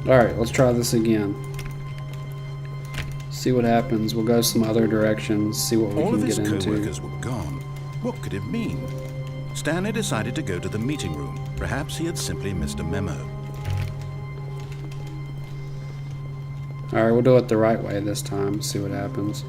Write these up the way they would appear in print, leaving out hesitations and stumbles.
Alright, let's try this again. See what happens. We'll go some other directions, see what we All can of his get into. co-workers were gone. What could it mean? Stanley decided to go to the meeting room. Perhaps he had simply missed a memo. Alright, we'll do it the right way this time, see what happens.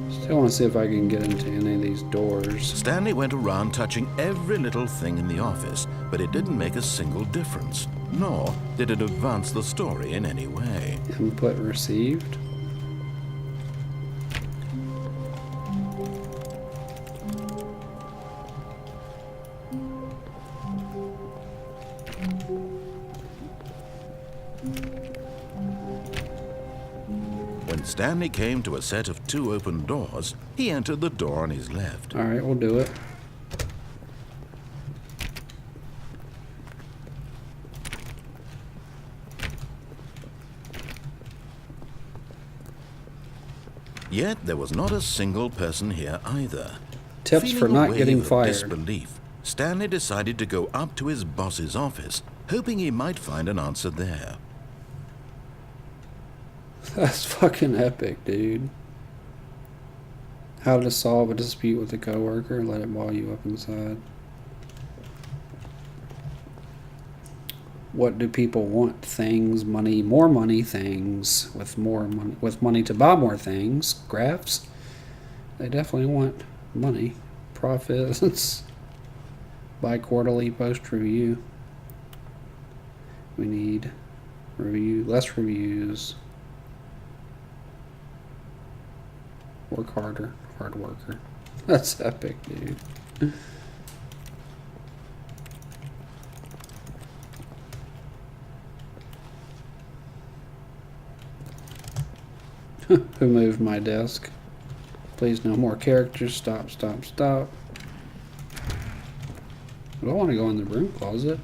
Still want to see if I can get into any of these doors. Stanley went around touching every little thing in the office, but it didn't make a single difference, nor did it advance the story in any way. Input received. When Stanley came to a set of 2 open doors, he entered the door on his left. Alright, we'll do it. Yet there was not a single person here either. Tips for Feeling a not wave getting of fired. disbelief, Stanley decided to go up to his boss's office, hoping he might find an answer there. That's fucking epic, dude. How to solve a dispute with a coworker. Let it wall you up inside. What do people want? Things, money, more money, things. With more money, with money to buy more things. Graphs. They definitely want money. Profits. Bi-quarterly post review. We need review, less reviews. Work harder. Hard worker. That's epic, dude. Who moved my desk? Please, no more characters. Stop, stop, stop. I don't want to go in the broom closet.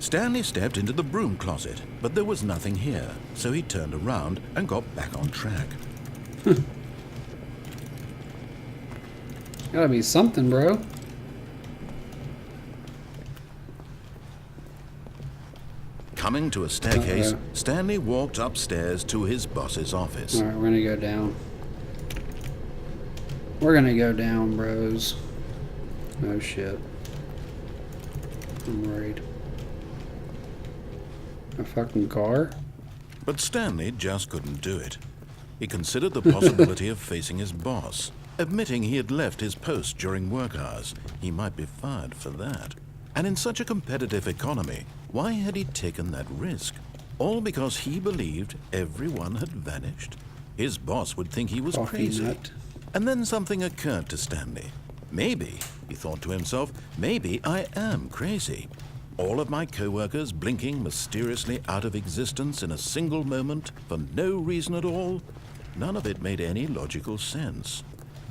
Stanley stepped into the broom closet, but there was nothing here, so he turned around and got back on track. Gotta be something, bro. Coming to a staircase, Stanley walked upstairs to his boss's office. Alright, we're gonna go down. We're gonna go down, bros. Oh shit. I'm worried. A fucking car? But Stanley just couldn't do it. He considered the possibility of facing his boss. Admitting he had left his post during work hours, he might be fired for that. And in such a competitive economy, why had he taken that risk? All because he believed everyone had vanished? His boss would think he was crazy. Nut. And then something occurred to Stanley. Maybe, he thought to himself, maybe I am crazy. All of my co-workers blinking mysteriously out of existence in a single moment for no reason at all? None of it made any logical sense.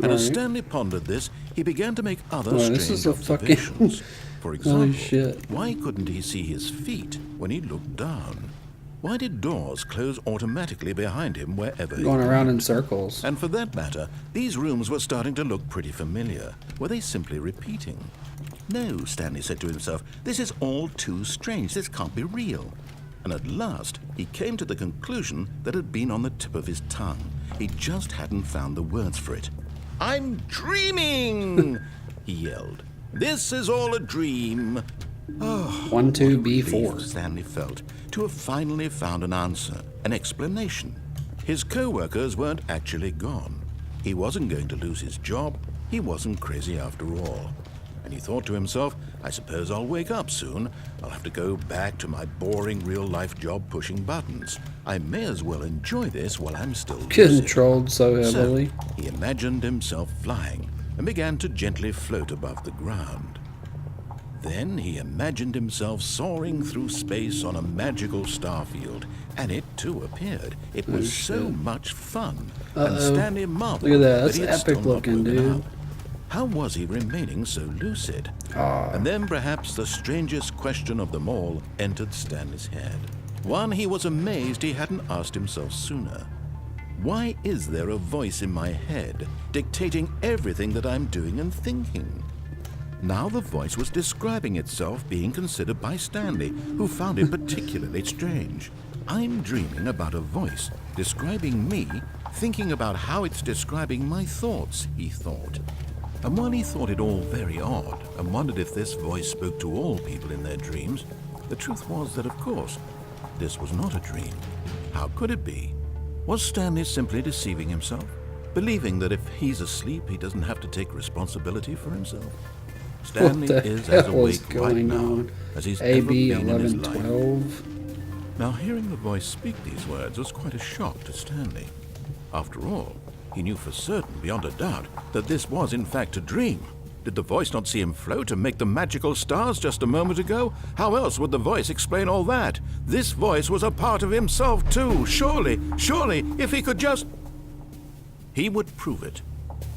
And as Stanley pondered this, he began to make other strange observations. For example, why couldn't he see his feet when he looked down? Why did doors close automatically behind him wherever he Going around in went? circles. And for that matter, these rooms were starting to look pretty familiar. Were they simply repeating? No, Stanley said to himself, this is all too strange. This can't be real. And at last, he came to the conclusion that had been on the tip of his tongue. He just hadn't found the words for it. I'm dreaming, he yelled. This is all a dream. Oh, 1, 2, what a B4. relief Stanley felt to have finally found an answer, an explanation. His co-workers weren't actually gone. He wasn't going to lose his job. He wasn't crazy after all. And he thought to himself, I suppose I'll wake up soon. I'll have to go back to my boring real-life job pushing buttons. I may as well enjoy this while I'm still lucid. Controlled so heavily. So he imagined himself flying and began to gently float above the ground. Then he imagined himself soaring through space on a magical starfield, and it too appeared. It was so much fun, and Stanley marveled Look at that. That's he had epic still not looking, woken dude. up. How was he remaining so lucid? And then perhaps the strangest question of them all entered Stanley's head. One he was amazed he hadn't asked himself sooner. Why is there a voice in my head dictating everything that I'm doing and thinking? Now the voice was describing itself being considered by Stanley, who found it particularly strange. I'm dreaming about a voice describing me, thinking about how it's describing my thoughts, he thought. And while he thought it all very odd and wondered if this voice spoke to all people in their dreams, the truth was that, of course, this was not a dream. How could it be? Was Stanley simply deceiving himself, believing that if he's asleep, he doesn't have to take responsibility for himself? Stanley is as awake right now as he's ever been in his life. 1112. Now, hearing the voice speak these words was quite a shock to Stanley. After all, he knew for certain, beyond a doubt, that this was in fact a dream. Did the voice not see him float and make the magical stars just a moment ago? How else would the voice explain all that? This voice was a part of himself too. Surely, if he could just... He would prove it.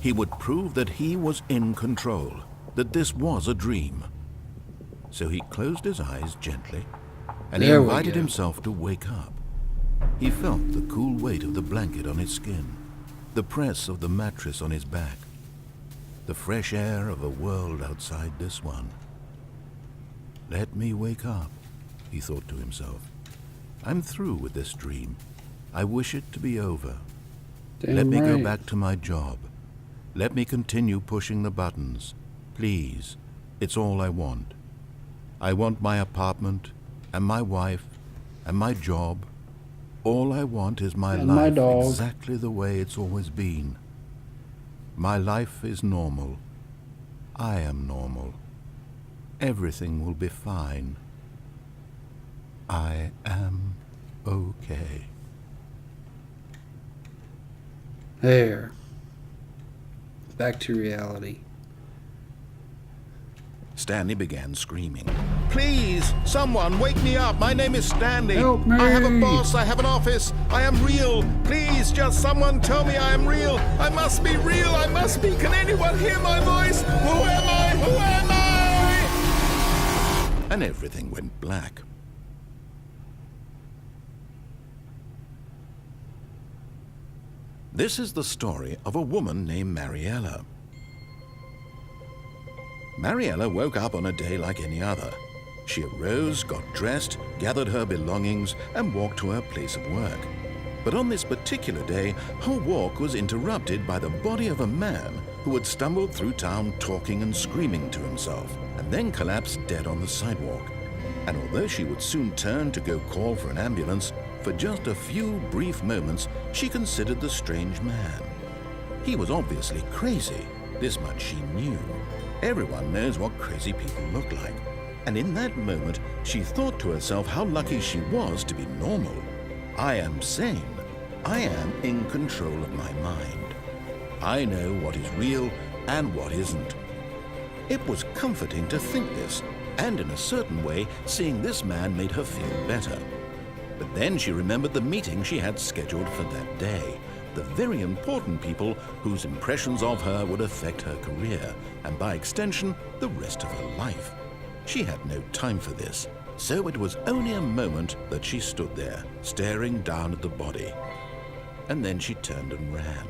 He would prove that he was in control, that this was a dream. So he closed his eyes gently, and he invited himself to wake up. He felt the cool weight of the blanket on his skin, the press of the mattress on his back, the fresh air of a world outside this one. Let me wake up, he thought to himself. I'm through with this dream. I wish it to be over. Let me go back to my job. Let me continue pushing the buttons. Please, it's all I want. I want my apartment, and my wife, and my job. All I want is my life exactly the way it's always been. My life is normal. I am normal. Everything will be fine. I am okay. There. Back to reality. Stanley began screaming. Please, someone, wake me up. My name is Stanley. Help me. I have a boss. I have an office. I am real. Please, just someone tell me I am real. I must be real. I must be. Can anyone hear my voice? Who am I? Who am I? And everything went black. This is the story of a woman named Mariella. Mariella woke up on a day like any other. She arose, got dressed, gathered her belongings, and walked to her place of work. But on this particular day, her walk was interrupted by the body of a man who had stumbled through town talking and screaming to himself, and then collapsed dead on the sidewalk. And although she would soon turn to go call for an ambulance, for just a few brief moments, she considered the strange man. He was obviously crazy. This much she knew. Everyone knows what crazy people look like. And in that moment, she thought to herself how lucky she was to be normal. I am sane. I am in control of my mind. I know what is real and what isn't. It was comforting to think this, and in a certain way, seeing this man made her feel better. But then she remembered the meeting she had scheduled for that day. The very important people whose impressions of her would affect her career, and by extension, the rest of her life. She had no time for this, so it was only a moment that she stood there, staring down at the body. And then she turned and ran.